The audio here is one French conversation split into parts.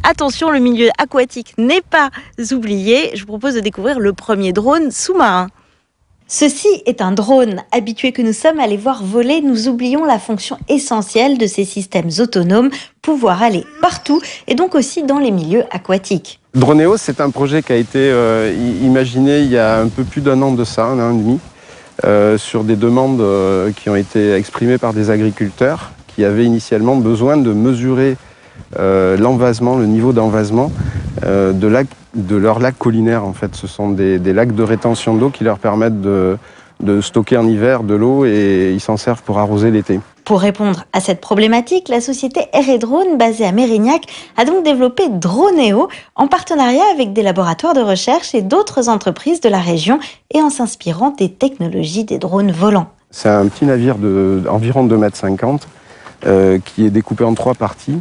Attention, le milieu aquatique n'est pas oublié. Je vous propose de découvrir le premier drone sous-marin. Ceci est un drone. Habitués que nous sommes à les voir voler, nous oublions la fonction essentielle de ces systèmes autonomes, pouvoir aller partout et donc aussi dans les milieux aquatiques. Droneo, c'est un projet qui a été imaginé il y a un peu plus d'un an de ça, un an et demi, sur des demandes qui ont été exprimées par des agriculteurs qui avaient initialement besoin de mesurer l'envasement, le niveau d'envasement de leurs lacs collinaires. En fait, ce sont des lacs de rétention d'eau qui leur permettent de stocker en hiver de l'eau et ils s'en servent pour arroser l'été. Pour répondre à cette problématique, la société R&Drone, basée à Mérignac, a donc développé Droneo en partenariat avec des laboratoires de recherche et d'autres entreprises de la région et en s'inspirant des technologies des drones volants. C'est un petit navire d'environ 2,50 m qui est découpé en 3 parties.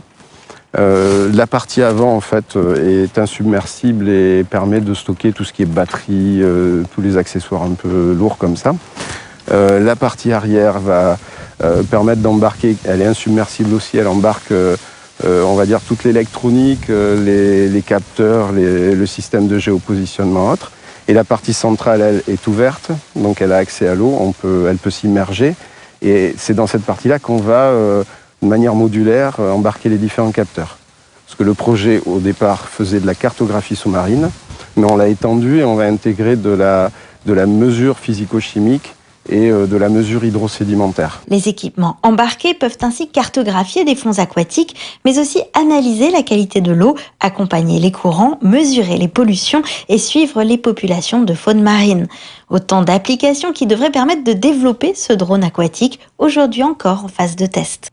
La partie avant, en fait, est insubmersible et permet de stocker tout ce qui est batterie, tous les accessoires un peu lourds comme ça. La partie arrière va permettre d'embarquer, elle est insubmersible aussi, elle embarque, on va dire, toute l'électronique, les capteurs, le système de géopositionnement autre. Et la partie centrale, elle, est ouverte, donc elle a accès à l'eau, elle peut s'immerger. Et c'est dans cette partie-là qu'on va de manière modulaire, embarquer les différents capteurs. Parce que le projet, au départ, faisait de la cartographie sous-marine, mais on l'a étendu et on va intégrer de la mesure physico-chimique et de la mesure hydrosédimentaire. Les équipements embarqués peuvent ainsi cartographier des fonds aquatiques, mais aussi analyser la qualité de l'eau, accompagner les courants, mesurer les pollutions et suivre les populations de faune marine. Autant d'applications qui devraient permettre de développer ce drone aquatique, aujourd'hui encore en phase de test.